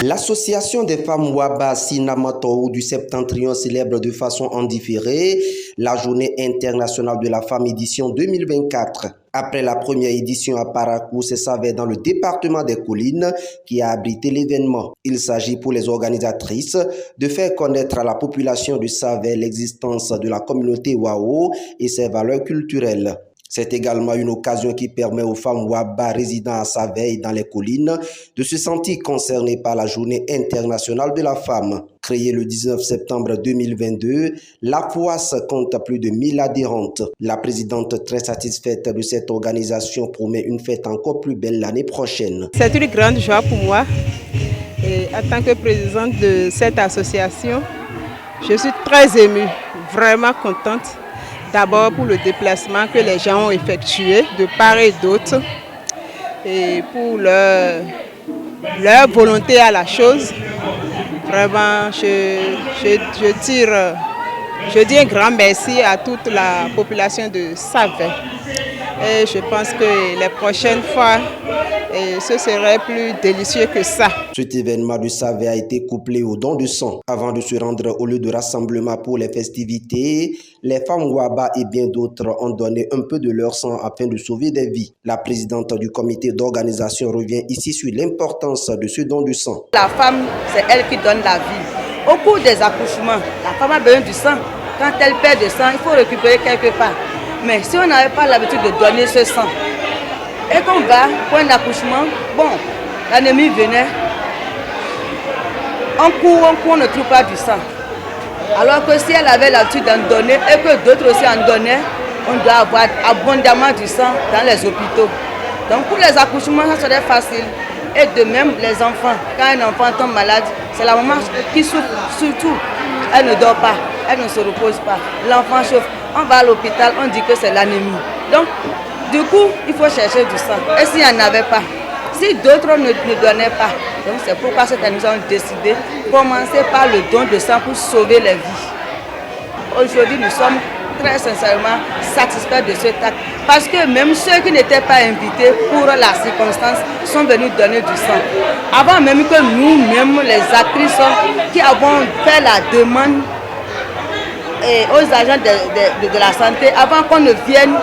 L'association des femmes Waba Sinamatou du Septentrion célèbre de façon indifférée la journée internationale de la femme édition 2024. Après la première édition à Parakou, c'est Savay dans le département des Collines qui a abrité l'événement. Il s'agit pour les organisatrices de faire connaître à la population de Savay l'existence de la communauté Wao et ses valeurs culturelles. C'est également une occasion qui permet aux femmes Waba résidant à Savay dans les collines de se sentir concernées par la journée internationale de la femme. Créée le 19 septembre 2022, la FOAS compte plus de 1000 adhérentes. La présidente, très satisfaite de cette organisation, promet une fête encore plus belle l'année prochaine. C'est une grande joie pour moi. Et en tant que présidente de cette association, je suis très émue, vraiment contente. D'abord pour le déplacement que les gens ont effectué de part et d'autre et pour leur volonté à la chose. Vraiment, je dis un grand merci à toute la population de Savay. Et je pense que les prochaines fois, ce serait plus délicieux que ça. Cet événement de Savay a été couplé au don de sang. Avant de se rendre au lieu de rassemblement pour les festivités, les femmes Waba et bien d'autres ont donné un peu de leur sang afin de sauver des vies. La présidente du comité d'organisation revient ici sur l'importance de ce don de sang. La femme, c'est elle qui donne la vie. Au cours des accouchements, la femme a besoin du sang. Quand elle perd du sang, il faut récupérer quelque part. Mais si on n'avait pas l'habitude de donner ce sang, et qu'on va pour un accouchement, bon, l'anémie venait, on court, on ne trouve pas du sang. Alors que si elle avait l'habitude d'en donner et que d'autres aussi en donnaient, on doit avoir abondamment du sang dans les hôpitaux. Donc pour les accouchements, ça serait facile. Et de même, les enfants, quand un enfant tombe malade, c'est la maman qui souffre surtout. Elle ne dort pas, elle ne se repose pas. L'enfant chauffe. On va à l'hôpital, on dit que c'est l'anémie. Donc, du coup, il faut chercher du sang. Et s'il n'y en avait pas, si d'autres ne donnaient pas, donc c'est pourquoi cette année nous avons décidé de commencer par le don de sang pour sauver les vies. Aujourd'hui, nous sommes très sincèrement satisfaits de cet acte. Parce que même ceux qui n'étaient pas invités pour la circonstance sont venus donner du sang. Avant même que nous-mêmes, les actrices qui avons fait la demande et aux agents de la santé, avant qu'on ne vienne,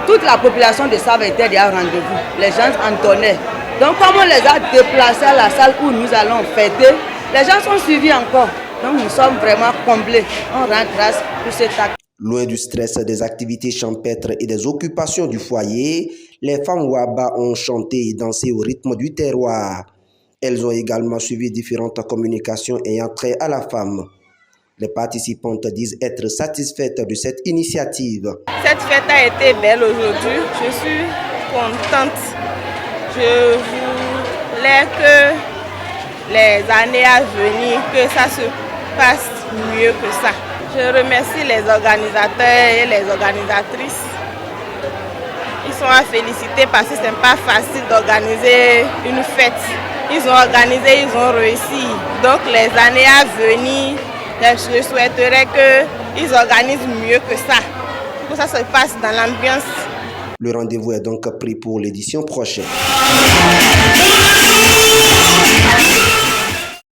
toute la population de Savay était déjà au rendez-vous. Les gens en donnaient. Donc comme on les a déplacés à la salle où nous allons fêter, les gens sont suivis encore. Donc nous sommes vraiment comblés. On rend grâce pour cet acte. Loin du stress des activités champêtres et des occupations du foyer, les femmes Waba ont chanté et dansé au rythme du terroir. Elles ont également suivi différentes communications ayant trait à la femme. Les participantes disent être satisfaites de cette initiative. Cette fête a été belle aujourd'hui. Je suis contente. Je voulais que les années à venir, que ça se passe mieux que ça. Je remercie les organisateurs et les organisatrices. Ils sont à féliciter parce que ce n'est pas facile d'organiser une fête. Ils ont organisé, ils ont réussi. Donc les années à venir, je souhaiterais qu'ils organisent mieux que ça, pour que ça se passe dans l'ambiance. Le rendez-vous est donc pris pour l'édition prochaine.